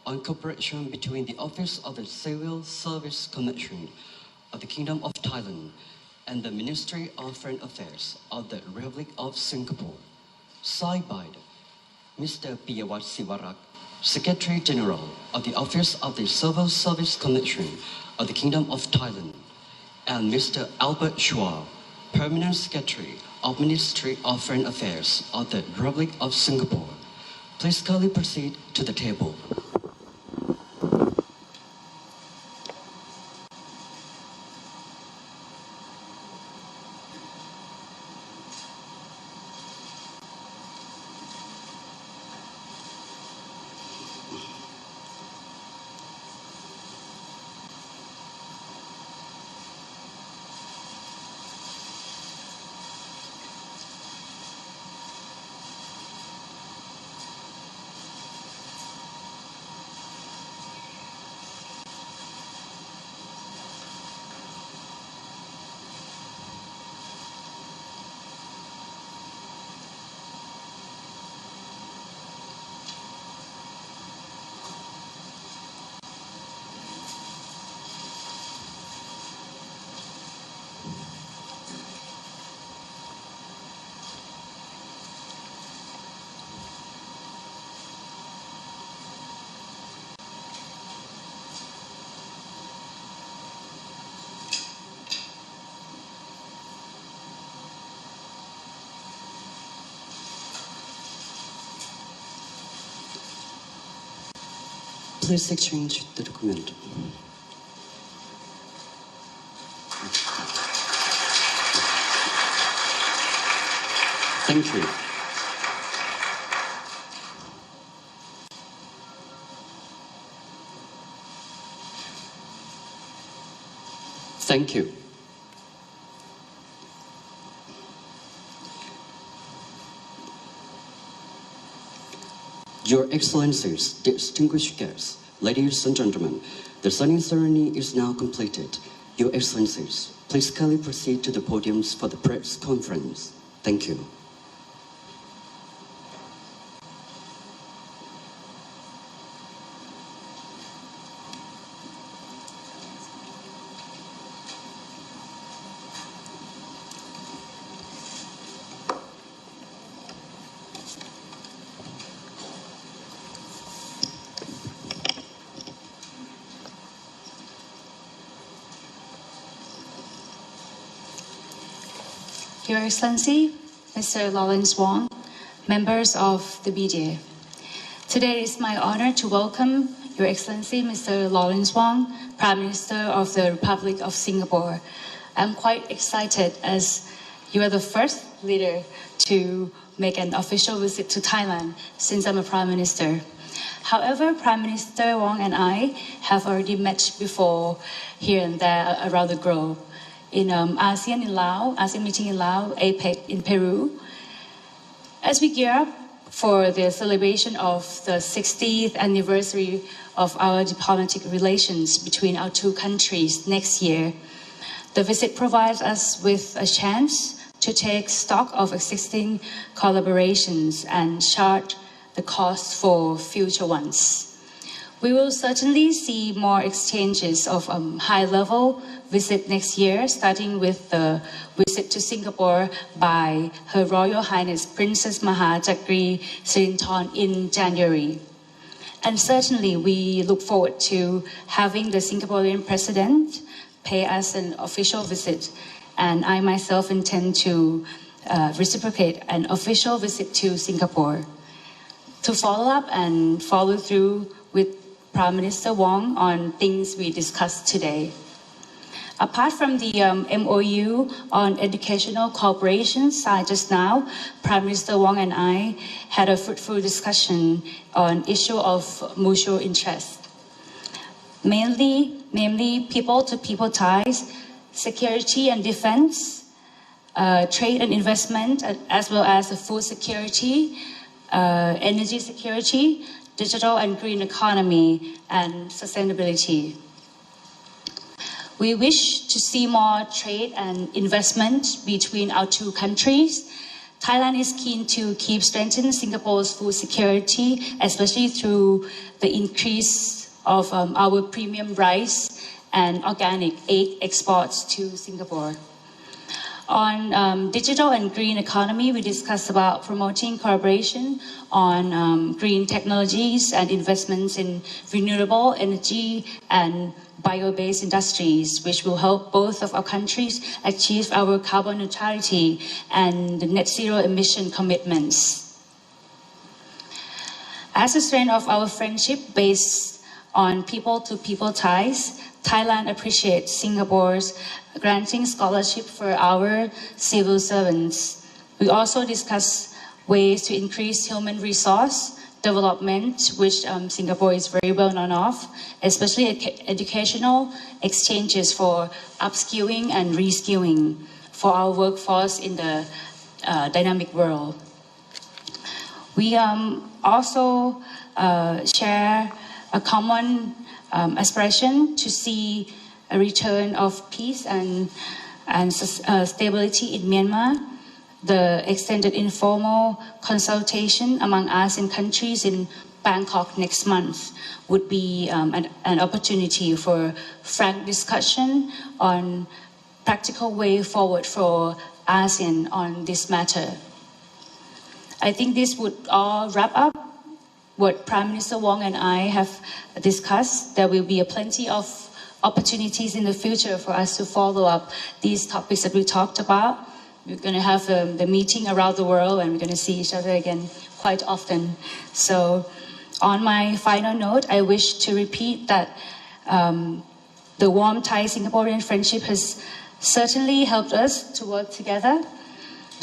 on cooperation between the Office of the Civil Service Commission of the Kingdom of Thailand and the Ministry of Foreign Affairs of the Republic of Singapore, signed by Mr. Piyawat Siwarak, Secretary General of the Office of the Civil Service Commission of the Kingdom of Thailand, and Mr. Albert Chua, Permanent Secretary of Ministry of Foreign Affairs of the Republic of Singapore. Please kindly proceed to the table. Please exchange the document. Thank you. Thank you. Your Excellencies, distinguished guests, ladies and gentlemen, the signing ceremony is now completed. Your Excellencies, please kindly proceed to the podiums for the press conference. Thank you. Your Excellency, Mr. Lawrence Wong, members of the media. Today it is my honor to welcome Your Excellency, Mr. Lawrence Wong, Prime Minister of the Republic of Singapore. I'm quite excited as you are the first leader to make an official visit to Thailand since I'm a Prime Minister. However, Prime Minister Wong and I have already met before here and there around the globe. In ASEAN in Laos, ASEAN meeting in Laos, APEC in Peru. As we gear up for the celebration of the 60th anniversary of our diplomatic relations between our two countries next year, the visit provides us with a chance to take stock of existing collaborations and chart the course for future ones. We will certainly see more exchanges of high-level visit next year, starting with the visit to Singapore by Her Royal Highness Princess Maha Chakri Sirinthorn in January. And certainly we look forward to having the Singaporean President pay us an official visit, and I myself intend to reciprocate an official visit to Singapore to follow up and follow through with Prime Minister Wong on things we discussed today. Apart from the MOU on educational cooperation signed just now, Prime Minister Wong and I had a fruitful discussion on issue of mutual interest. Namely people-to-people ties, security and defense, trade and investment, as well as food security, energy security, digital and green economy, and sustainability. We wish to see more trade and investment between our two countries. Thailand is keen to keep strengthening Singapore's food security, especially through the increase of our premium rice and organic egg exports to Singapore. On digital and green economy, we discussed about promoting collaboration on green technologies and investments in renewable energy and bio-based industries, which will help both of our countries achieve our carbon neutrality and the net zero emission commitments. As a strength of our friendship based on people-to-people ties, Thailand appreciates Singapore's granting scholarship for our civil servants. We also discuss ways to increase human resource development, which Singapore is very well known of, especially educational exchanges for upskilling and reskilling for our workforce in the dynamic world. We also share a common aspiration to see a return of peace and stability in Myanmar. The extended informal consultation among ASEAN countries in Bangkok next month would be an opportunity for frank discussion on practical way forward for ASEAN on this matter. I think this would all wrap up what Prime Minister Wong and I have discussed. There will be plenty of opportunities in the future for us to follow up these topics that we talked about. We're going to have the meeting around the world and we're going to see each other again quite often. So on my final note, I wish to repeat that the warm Thai-Singaporean friendship has certainly helped us to work together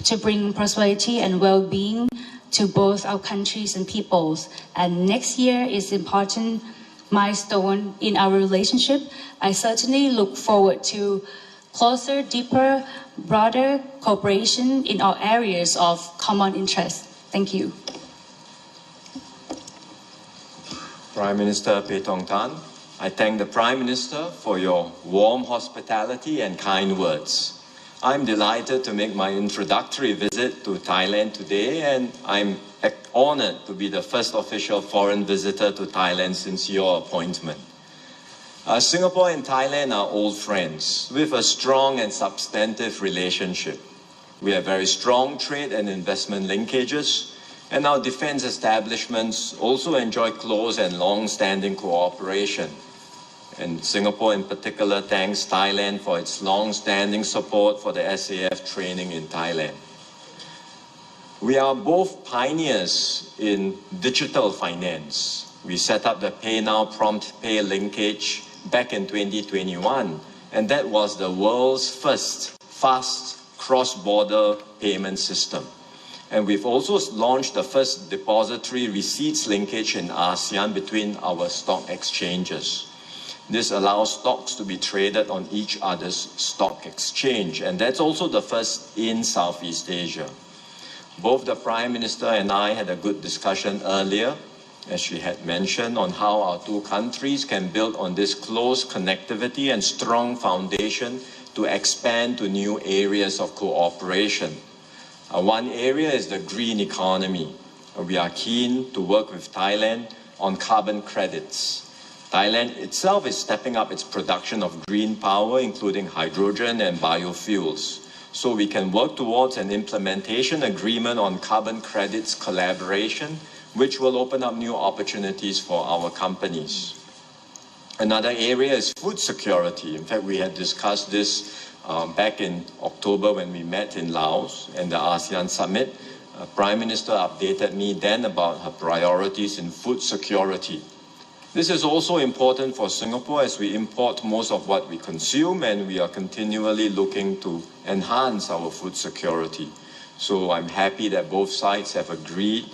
to bring prosperity and well-being to both our countries and peoples. And next year is an important milestone in our relationship. I certainly look forward to closer, deeper, broader cooperation in all areas of common interest. Thank you. Prime Minister Phetong Than, I thank the Prime Minister for your warm hospitality and kind words. I'm delighted to make my introductory visit to Thailand today, and I'm honored to be the first official foreign visitor to Thailand since your appointment. Singapore and Thailand are old friends with a strong and substantive relationship. We have very strong trade and investment linkages, and our defense establishments also enjoy close and long-standing cooperation. And Singapore in particular thanks Thailand for its long-standing support for the SAF training in Thailand. We are both pioneers in digital finance. We set up the Pay Now Prompt Pay linkage back in 2021, and that was the world's first fast cross-border payment system. And we've also launched the first depository receipts linkage in ASEAN between our stock exchanges. This allows stocks to be traded on each other's stock exchange, and that's also the first in Southeast Asia. Both the Prime Minister and I had a good discussion earlier, as she had mentioned, on how our two countries can build on this close connectivity and strong foundation to expand to new areas of cooperation. One area is the green economy. We are keen to work with Thailand on carbon credits. Thailand itself is stepping up its production of green power, including hydrogen and biofuels. So we can work towards an implementation agreement on carbon credits collaboration, which will open up new opportunities for our companies. Another area is food security. In fact, we had discussed this back in October when we met in Laos and the ASEAN Summit. Prime Minister updated me then about her priorities in food security. This is also important for Singapore as we import most of what we consume, and we are continually looking to enhance our food security. So I'm happy that both sides have agreed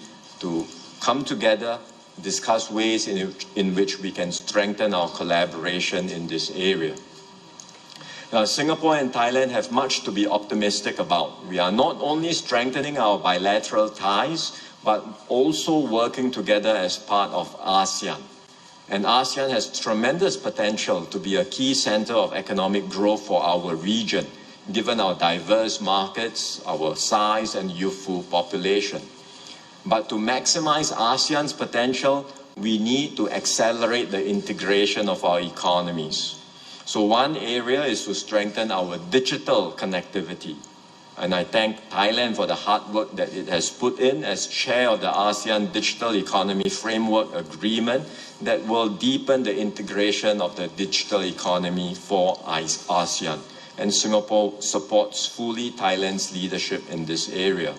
to come together, discuss ways in which we can strengthen our collaboration in this area. Now, Singapore and Thailand have much to be optimistic about. We are not only strengthening our bilateral ties, but also working together as part of ASEAN. And ASEAN has tremendous potential to be a key center of economic growth for our region, given our diverse markets, our size and youthful population. But to maximize ASEAN's potential, we need to accelerate the integration of our economies. So one area is to strengthen our digital connectivity. And I thank Thailand for the hard work that it has put in as chair of the ASEAN Digital Economy Framework Agreement that will deepen the integration of the digital economy for ASEAN. And Singapore supports fully Thailand's leadership in this area.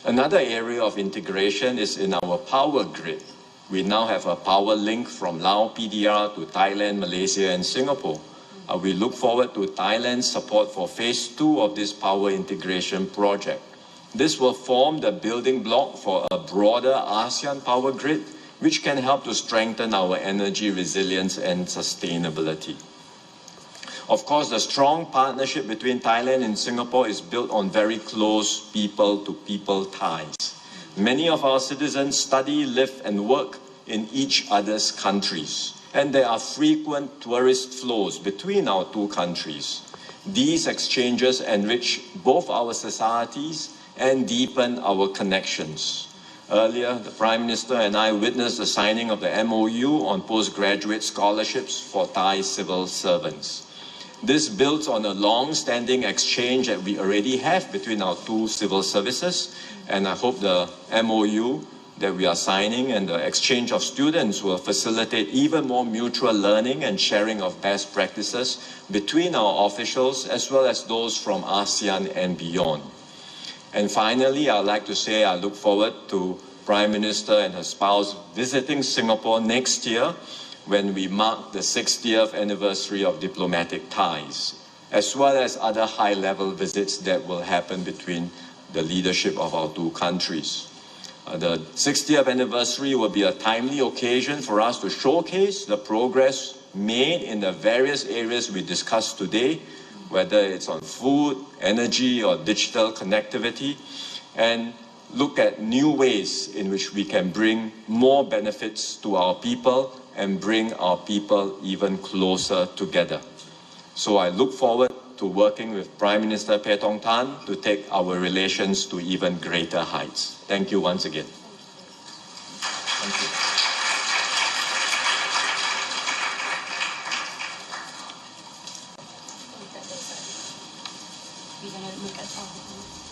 Another area of integration is in our power grid. We now have a power link from Laos PDR to Thailand, Malaysia, and Singapore. We look forward to Thailand's support for phase 2 of this power integration project. This will form the building block for a broader ASEAN power grid, which can help to strengthen our energy resilience and sustainability. Of course, the strong partnership between Thailand and Singapore is built on very close people-to-people ties. Many of our citizens study, live, and work in each other's countries, and there are frequent tourist flows between our two countries. These exchanges enrich both our societies and deepen our connections. Earlier, the Prime Minister and I witnessed the signing of the MOU on postgraduate scholarships for Thai civil servants. This builds on a long-standing exchange that we already have between our two civil services, and I hope the MOU that we are signing and the exchange of students will facilitate even more mutual learning and sharing of best practices between our officials as well as those from ASEAN and beyond. And finally, I'd like to say I look forward to Prime Minister and her spouse visiting Singapore next year when we mark the 60th anniversary of diplomatic ties, as well as other high-level visits that will happen between the leadership of our two countries. The 60th anniversary will be a timely occasion for us to showcase the progress made in the various areas we discussed today, whether it's on food, energy, or digital connectivity, and look at new ways in which we can bring more benefits to our people and bring our people even closer together. So I look forward to working with Prime Minister Phetong Than to take our relations to even greater heights. Thank you once again. Thank you. We're gonna look at all.